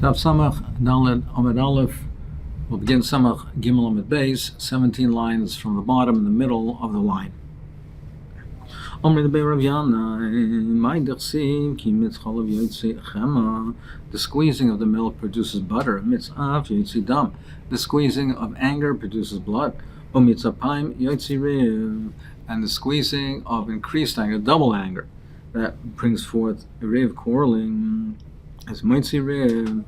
Tav Samach Dalet Amud Aleph. We'll begin Samach Gimel Amud Beis, 17 lines from the bottom in the middle of the line. The squeezing of the milk produces butter. The squeezing of anger produces blood. And the squeezing of increased anger, double anger, that brings forth a riv, quarreling. As Moitzi Riv.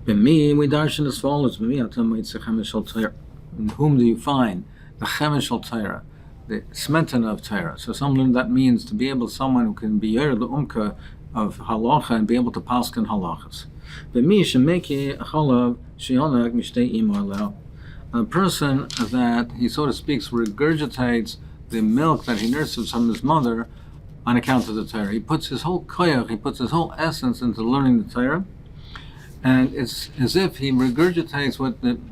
B'mi, we darshan as follows. B'mi atam Moitzi Chemesh al Torah. In whom do you find the Chemesh al Torah, the smetana of Torah? So someone that means to be able, someone who can be yer the umka of halacha and be able to paskin halachas. B'mi shemeki chalav sheyonak mishtei imar leo. A person that he, so to speak, regurgitates the milk that he nurses from his mother on account of the Torah. He puts his whole koyach, he puts his whole essence into learning the Torah, and it's as if he regurgitates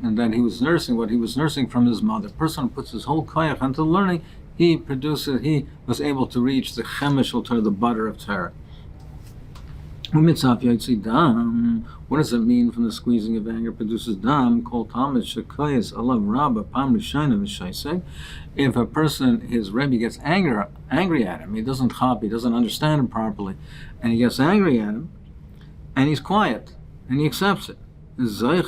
and that he was nursing what he was nursing from his mother. A person who puts his whole koyach into learning, he was able to reach the chemesh al Torah, the butter of Torah. What does it mean from the squeezing of anger produces dam? Called Talmud shekayis alav rabba pam rishayna v'shayseg. If a person, his Rebbe gets angry at him, he doesn't chop, he doesn't understand him properly, and he gets angry at him, and he's quiet, and he accepts it. So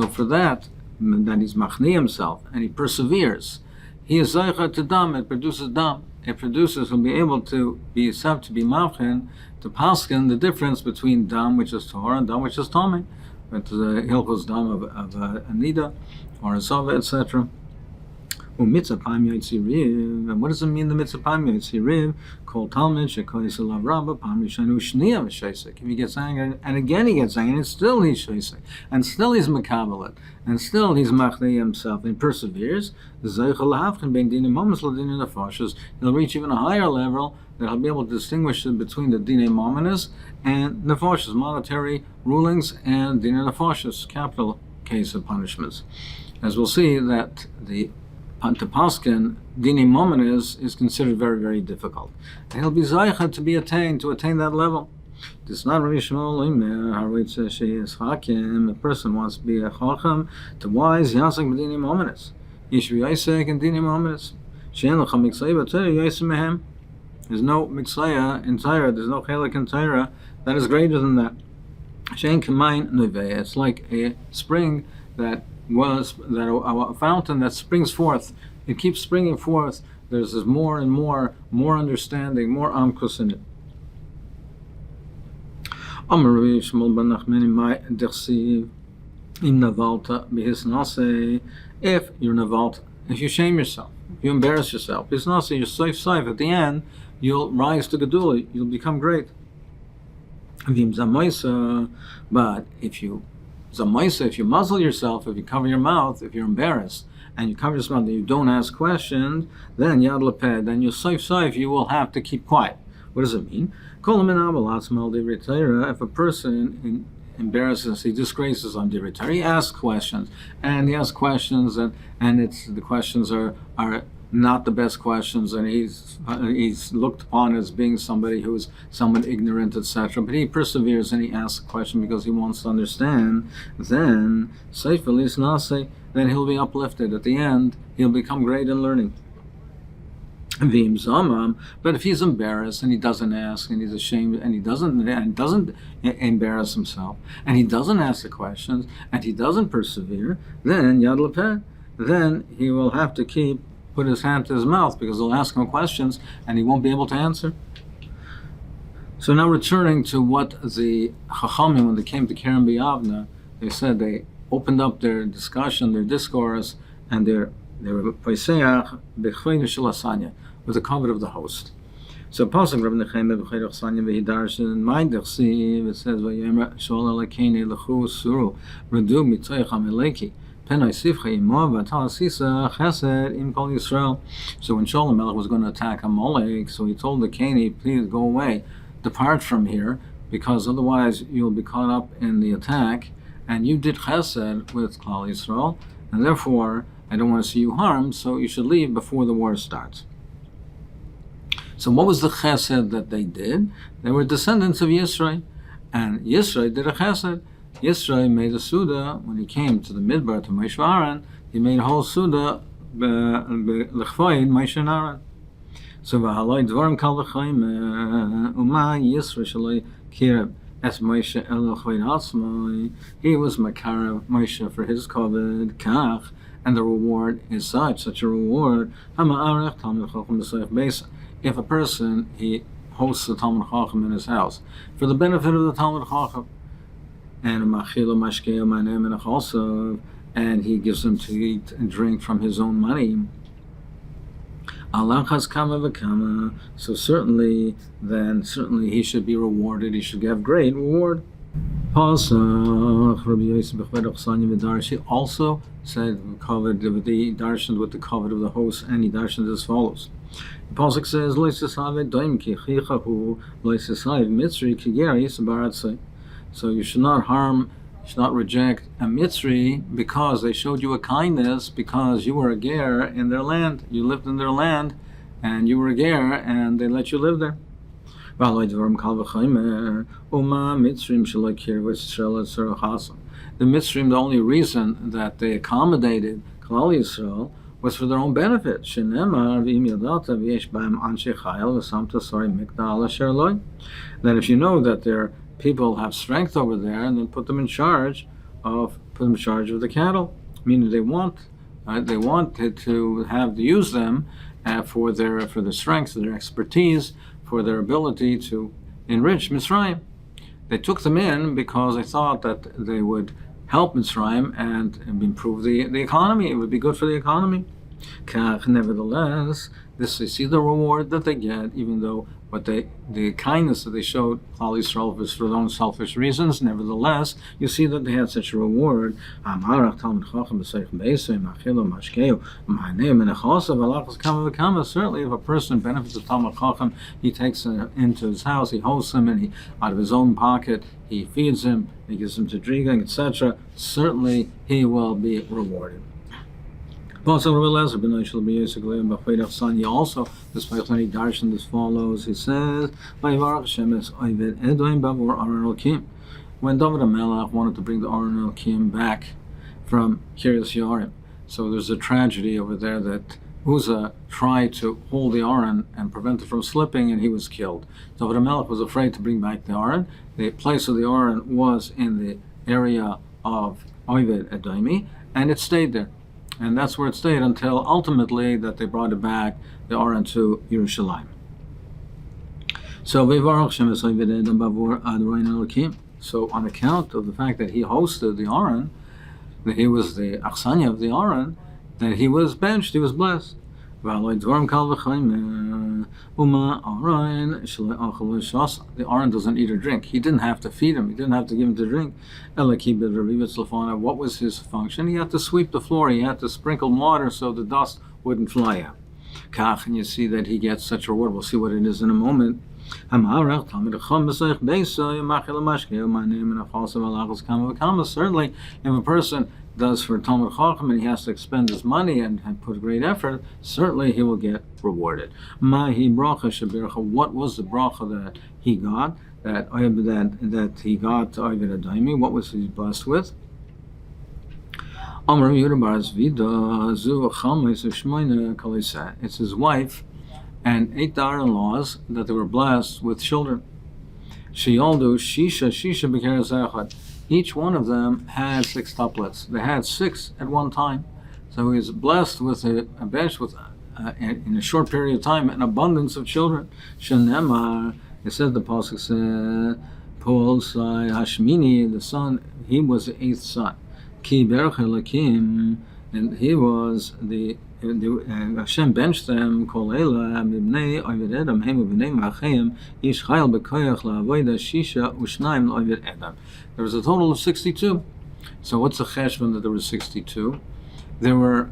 for that he's machni himself, and he perseveres. He is zeicha to dam, it produces dam. It produces, will be able to be accepted, to be mavchen, to paskin the difference between dam, which is Torah, and dam, which is Tomei, but the hilchos dam of Anida, or Azava, etc. And what does it mean, the mitzvah pam yotziriv? Called Talmud shekayis alav rabba pam rishanu shniya v'shaysek. If he gets angry, and again he gets angry, and still he's shaysek, and still he's makabelet, and still he's machnei himself, and perseveres. He'll reach even a higher level that he'll be able to distinguish between the dinei mominus and nefashos, monetary rulings, and dinei nefashos, capital case of punishments. As we'll see, that the Antipaskin, Dini Mominis, is considered very, very difficult. And he'll be Zaycha to attain that level. It's not really Shmuel, a person wants to be a Chacham, to wise, Yasak B'Dini Mominis. Yishvi Yisek and Dini Mominis. She'en L'cha Miksaya B'Torah Yisem Mehem. There's no Miksaya in Torah, there's no Chelik in Torah that is greater than that. She'en K'mayin Neveya. It's like a spring a fountain that springs forth. It keeps springing forth. There's this more and more understanding, more amkus in it. If you're navalta, if you shame yourself, if you embarrass yourself, you're safe. At the end, you'll rise to Gedula, you'll become great. But if you muzzle yourself, if you cover your mouth, if you're embarrassed, and you cover your mouth, and you don't ask questions, then yad leped, then you're safe, you will have to keep quiet. What does it mean? If a person embarrasses, he disgraces on divrei Torah, he asks questions, and the questions are not the best questions, and he's looked upon as being somebody who is somewhat ignorant, etc. But he perseveres and he asks a question because he wants to understand. Then he'll be uplifted. At the end, he'll become great in learning. But if he's embarrassed and he doesn't ask, and he's ashamed, and he doesn't embarrass himself, and he doesn't ask the questions, and he doesn't persevere, then yad lepeh, then he will have to put his hand to his mouth, because they'll ask him questions and he won't be able to answer. So now returning to what the Chachamim, when they came to Kerem B'Yavna, they said they opened up their discussion, their discourse, and their Paiseach B'Chveidu Shalasanya, with the covet of the host. So Pasuk Rabbi Nechemah B'Chveidu Chasanya V'Hidarshan Ma'id Dechsiv, it says V'Yemer Shol Alekeni L'chu Suru Redu Mitoich Ameleki. So when Shalom Melech was going to attack Amalek, so he told the Canaanite, please go away, depart from here, because otherwise you'll be caught up in the attack, and you did chesed with Klal Yisrael, and therefore I don't want to see you harmed, so you should leave before the war starts. So what was the chesed that they did? They were descendants of Yisro, and Yisro did a chesed. Yisro made a suda when he came to the midbar to Moshe Aaron. He made a whole suda l'chvoid Moshe and Aaron. So v'haloi dvarim kal v'chaim uma Yisro shaloi kireb es Moshe el l'chvoid atzmai. He was makarav Moshe for his kavod kach, and the reward is such a reward. Hama'arech talmid chacham b'seich beis. If a person, he hosts a Talmud Chacham in his house for the benefit of the Talmud Chacham, and he gives them to eat and drink from his own money, so certainly he should be rewarded. He should have great reward. He also said covered the darshan with the covet of the host, and he darshaned as follows. The pasuk says, so you should not harm, you should not reject a Mitzri because they showed you a kindness, because you were a ger in their land. You lived in their land, and you were a ger, and they let you live there. The Mitzrim, the only reason that they accommodated Klal Yisrael was for their own benefit. That if you know that their people have strength over there, and then put them in charge of the cattle, meaning they wanted to use them for their strength, their expertise, for their ability to enrich Mitzrayim. They took them in because they thought that they would help Mitzrayim and improve the economy. It would be good for the economy. Nevertheless, they see the reward that they get, even though the kindness that they showed Klal Yisrael was for their own selfish reasons. Nevertheless, you see that they had such a reward. Certainly, if a person benefits the Talmud Chacham, he takes him into his house, he hosts him, and out of his own pocket, he feeds him, he gives him to drink, etc. Certainly, he will be rewarded. Also, despite many darshan, this follows. He says, when Dovid HaMelech wanted to bring the Aron Elkim back from Kiryas Yarim, so there's a tragedy over there that Uzzah tried to hold the Aron and prevent it from slipping, and he was killed. Dovid HaMelech was afraid to bring back the Aron. The place of the Aron was in the area of Oved Edomi, and it stayed there. And that's where it stayed until ultimately that they brought it back, the Aron, to Yerushalayim. So on account of the fact that he hosted the Aron, that he was the Achsanya of the Aron, that he was benched, he was blessed. The Aron doesn't eat or drink. He didn't have to feed him. He didn't have to give him to drink. What was his function? He had to sweep the floor. He had to sprinkle water so the dust wouldn't fly out. And you see that he gets such a reward. We'll see what it is in a moment. Certainly, if a person does for Talmud Chacham and he has to expend his money and put great effort, certainly he will get rewarded. What was the bracha that he got? That he got to Oved Edomi? What was he blessed with? It's his wife and 8 daughter-in-laws that they were blessed with children. Each one of them had 6 tuplets. They had 6 at one time. So he was blessed with a bench with, in a short period of time, an abundance of children. Shenemar, it said, the pasuk said, Paul Sai Hashmini, the son, he was the 8th son. Ki Berach Elakim, and he was Hashem benched them. Kol Ela Mibnei Oved Edom Hemu Bnei Machayim Ish Chayil Bekoyach LaAvoda Shisha Ushnaim Oved Edom. There was a total of 62. So what's the cheshbon that there was 62? There were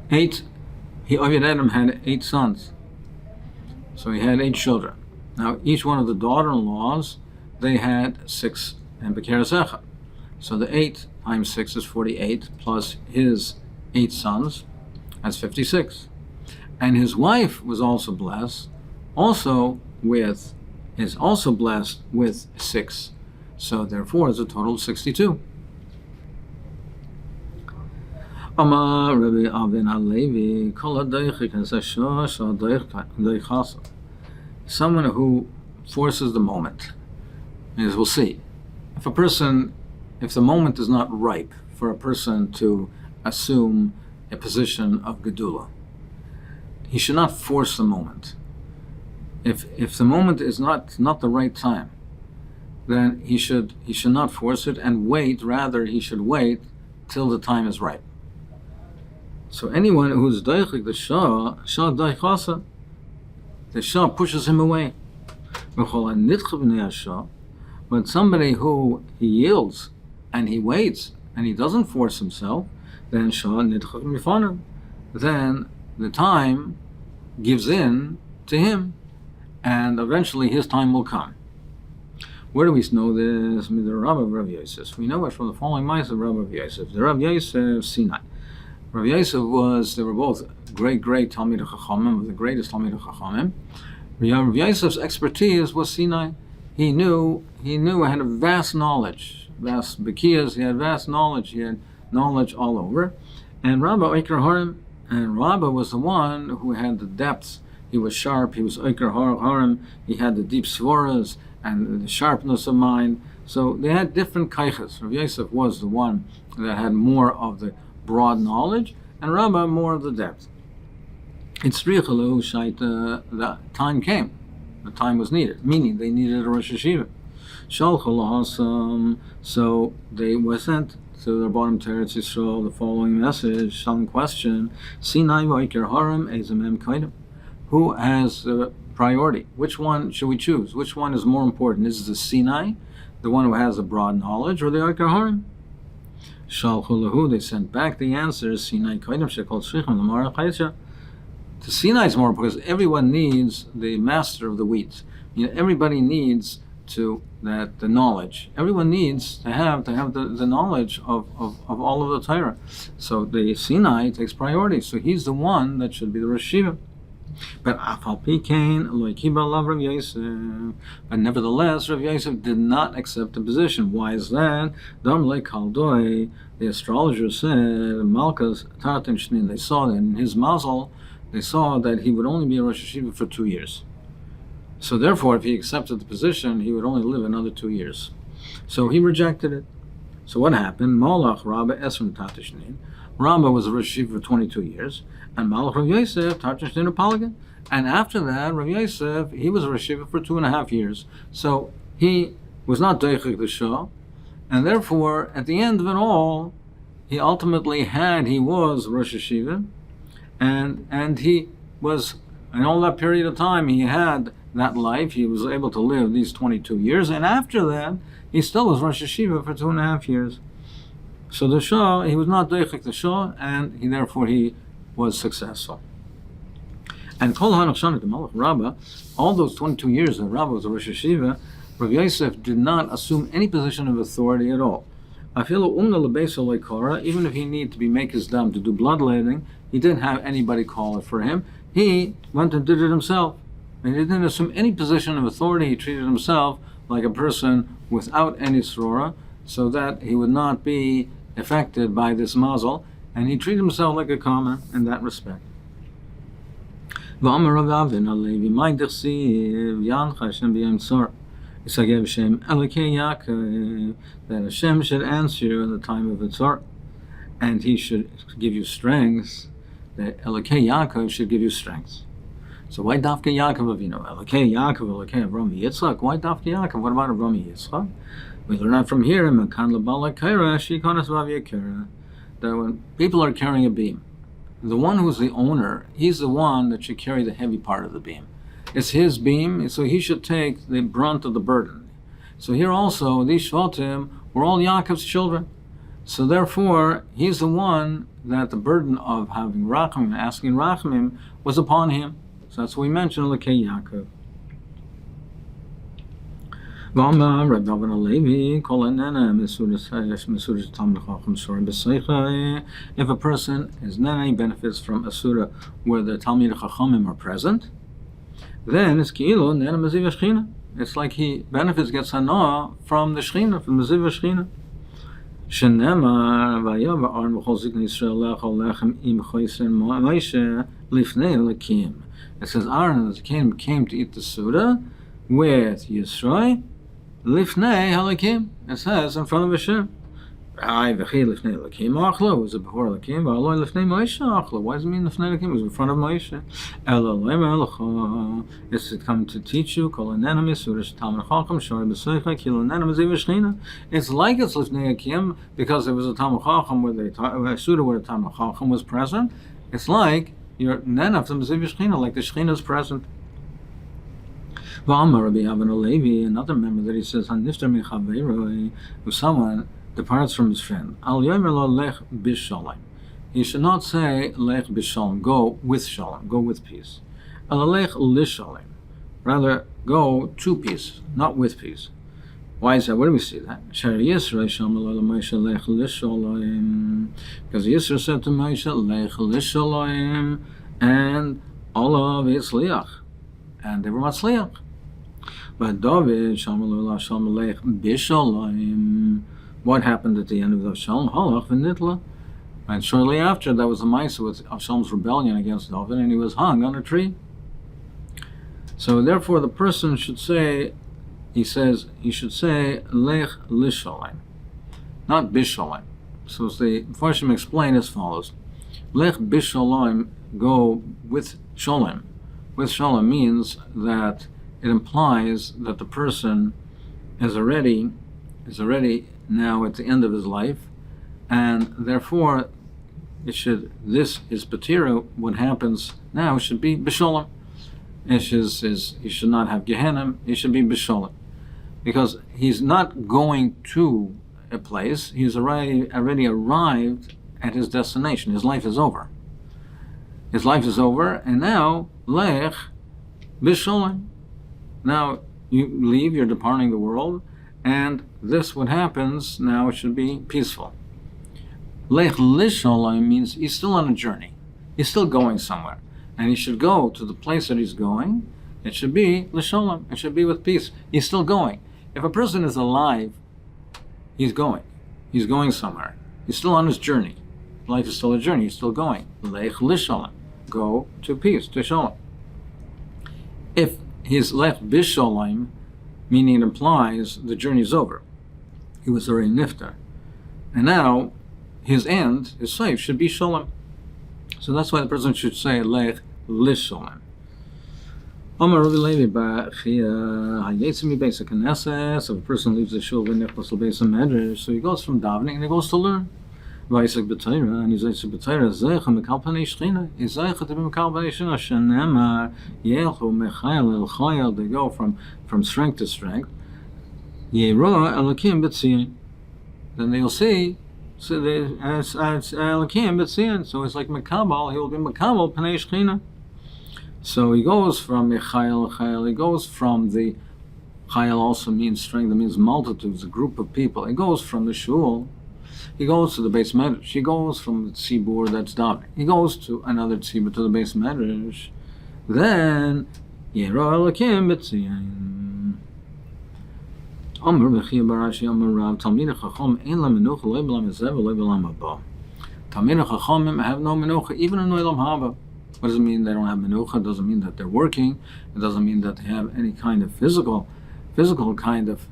8. Oved Edom had 8 sons, so he had 8 children. Now each one of the daughter-in-laws, they had 6 and Bekeres Echad. So the 8 times 6 is 48, plus his 8 sons, that's 56. And his wife was also blessed also is also blessed with 6. So therefore, it's a total of 62. Amar Rabbi Avin Halevi, Kol HaDoichik HaSashah Shal Doichasa. Someone who forces the moment. As we'll see, if the moment is not ripe for a person to assume a position of Gedula, he should not force the moment. If the moment is not the right time, then he should not force it and wait. Rather, he should wait till the time is ripe. So anyone who's daichik the shah daichasa, the shah pushes him away. But somebody who he yields and he waits and he doesn't force himself, then shah nidchak mifanim, then the time gives in to him, and eventually his time will come. Where do we know this? The Rav of Rav Yosef. We know it from the following mice of Rav Yosef. The Rav Yosef Sinai. Rav Yosef they were both great Talmid Chachamim, the greatest Talmid Chachamim. Rav Yosef's expertise was Sinai. He knew, had a vast knowledge, vast bekiyas, he had vast knowledge, he had knowledge all over. And Rabba Oikar Harim, and Rabba was the one who had the depth. He was sharp, he was Oikar Harim, he had the deep svaras and the sharpness of mind. So they had different kaiches. Rav Yosef was the one that had more of the broad knowledge, and Rabba more of the depth. It's Richalu Shaita, the time came. The time was needed, meaning they needed a Rosh Hashiva. So they were sent to their bottom to Eretz Yisrael the following message, some question, Sinai v'Oikar Harim ezemem kaidim. Who has the priority? Which one should we choose? Which one is more important? Is it the Sinai, the one who has the broad knowledge, or the Oikar Harim? They sent back the answer, Sinai kaidim shekol shrichim l'mara chayesha. The Sinai is more because everyone needs the master of the wheat. Everybody needs the knowledge. Everyone needs to have the knowledge of all of the Torah. So the Sinai takes priority. So he's the one that should be the Rosh Hashiva. But nevertheless, Rav Yosef did not accept the position. Why is that? The astrologer said, Malkas Tartan Shnin, they saw that in his mazel, they saw that he would only be a Rosh Hashiva for 2 years. So therefore, if he accepted the position, he would only live another 2 years. So he rejected it. So what happened? Malach Rabba Esrim Tatishnin. Rabba was a Rosh Hashiva for 22 years, and Malach Rav Yosef Tatishnin Palagan. And after that, Rav Yosef, he was a Rosh Hashiva for 2.5 years. So he was not Deichik the Shah, and therefore, at the end of it all, he ultimately he was Rosh Hashiva, and he was, in all that period of time, he had that life. He was able to live these 22 years, and after that, he still was Rosh Hashiva for 2.5 years. So the Shah, he was not Deichik the Shah, and therefore he was successful. And Kol HaNachshanik the Malach Rabbah, all those 22 years that Rabbah was a Rosh Hashiva, Rav Yosef did not assume any position of authority at all. Even if he needed to be Mekes Dam to do bloodletting, he didn't have anybody call it for him. He went and did it himself. And he didn't assume any position of authority. He treated himself like a person without any srora, so that he would not be affected by this mazel, and he treated himself like a common in that respect. That Hashem should answer you in the time of Yitzhar, and He should give you strength. That Elokei Yaakov should give you strength. So why Dafka Yaakov Avinu? Elokei Yaakov, Elokei Avram Yitzchak. Why Dafka Yaakov? What about Avram Yitzchak? We learn that from here. That when people are carrying a beam, the one who's the owner, he's the one that should carry the heavy part of the beam. It's his beam, so he should take the brunt of the burden. So here also, these Shvatim were all Yaakov's children. So therefore, he's the one that the burden of having Rachamim, asking Rachamim, was upon him. So that's what we mentioned, Lekei Yaakov. If a person is nana, he benefits from a surah where the Talmid Chachamim are present, then it's ki'ilu nena maziv shechina. It's like he benefits, gets hana from the shechina, from the maziv shechina. Shenema vayav Aaron v'chol ziknei Yisrael lechol lechem im choysen Moshe lifnei Elokim. It says Aaron and the king came to eat the Suda with Yisrael lifnei Elokim. It says in front of Hashem. Was it before Elokim? Why does it mean lifnei Elokim? It was in front of Moshe. It's to come to teach you. It's like it's lifnei Elokim because there was a Talmid Chacham where a Suda where a Talmid Chacham was present. It's like your Nen of the Maziv Shechina, like the Shechina is present. Another member that he says, if someone departs from his friend, he should not say lech b'shalom, go with shalom, go with peace. Rather, go to peace, not with peace. Why is that? Where do we see that? Because Yisro said to Moshe, lech l'shalom, and all of it's liach, and they were matzliach. But Dovid, what happened at the end of the Avshalom? Halach v'nitla. And shortly after, that was the Maisa with Avshalom's rebellion against Dovid, and he was hung on a tree. So therefore, the person should say, he should say, lech l'shalom, not bishalom. So the Mepharshim explain as follows. Lech bishalom, go with shalom. With shalom means that it implies that the person is already now at the end of his life, and therefore this is patira. What happens now should be b'shalom. He should not have Gehenna. He should be b'shalom, because he's not going to a place. He's already arrived at his destination. His life is over. And now lech b'shalom. Now you leave, you're departing the world, and this, what happens now, it should be peaceful. Lech l'shalom means he's still on a journey. He's still going somewhere. And he should go to the place that he's going. It should be l'shalom. It should be with peace. He's still going. If a person is alive, he's going. He's going somewhere. He's still on his journey. Life is still a journey. He's still going. Lech l'shalom. Go to peace, to shalom. If he's lech b'shalom, meaning it implies the journey's over. He was already niftar. And now, his end, his safe, should be shalom. So that's why the person should say lech l'shalom. Amar Rabbi Levi ba'chia hayetzim mibeis haKnesses. If a person leaves the shul v'nechlas l'beis hamedrash, so he goes from davening and he goes to learn. V'yisek b'Torah, and he's yisek b'Torah zeicha mekal panei shechina. He's zeicha to be mekal panei shechina. Shenemar yelchu mechayel el chayel. They go from strength to strength. Yeroa Elokim b'tzion. Then they'll see. So as Elokim b'tzion. So it's like mekabel. He will be mekabel panei shechina. So he goes from Chayil. He goes from the Chayil also means strength. It means multitudes, a group of people. He goes from the shul. He goes to the Beis Medrash. He goes from the tzibur that's davening. He goes to another tzibur to the Beis Medrash. Then Yero Elokim b'tzion. Amar b'chia barashi Amar Rav Talmid Chacham ein la menucha lo b'lam hazeh v'lo b'lam haba. Talmid Chachamim have no menucha even in olam haba. What does it mean they don't have menucha? It doesn't mean that they're working. It doesn't mean that they have any kind of physical kind of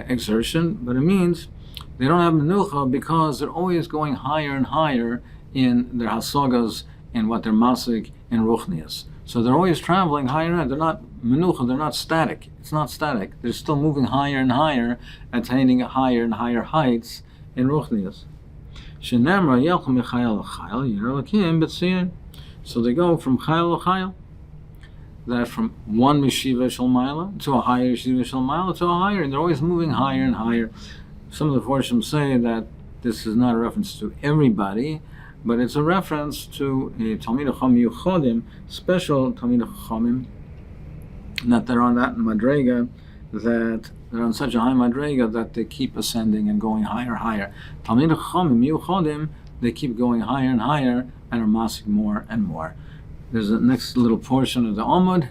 exertion. But it means they don't have menucha because they're always going higher and higher in their hasagas and what they're masik and ruchnias. So they're always traveling higher and higher. They're not menucha. They're not static. It's not static. They're still moving higher and higher, attaining higher and higher heights in ruchnias. Shenemra yelchu mechayel l'chayel yerelakim b'tzion. So they go from chayil to chayil, that from one yeshiva shalmaila to a higher yeshiva shalmaila to a higher, and they're always moving higher and higher. Some of the Forshim say that this is not a reference to everybody, but it's a reference to a Talmid Chacham Yuchodim, special Talmid Chachamim, that they're on that madrega, that they're on such a high madrega that they keep ascending and going higher, higher. Talmid Chachamim Yuchodim, they keep going higher and higher, and are masik more and more. There's a next little portion of the Amud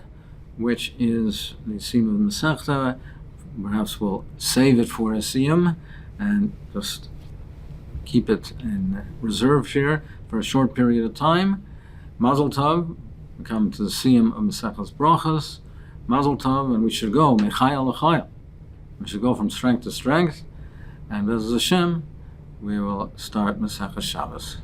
which is the Siyum of Masechta. Perhaps we'll save it for a Siyum and just keep it in reserve here for a short period of time. Mazel Tov. We come to the Siyum of Masechet Brachot. Mazel Tov, and we should go Mechayel L'Chayel. We should go from strength to strength, and as Hashem, we will start Masechet Shabbos.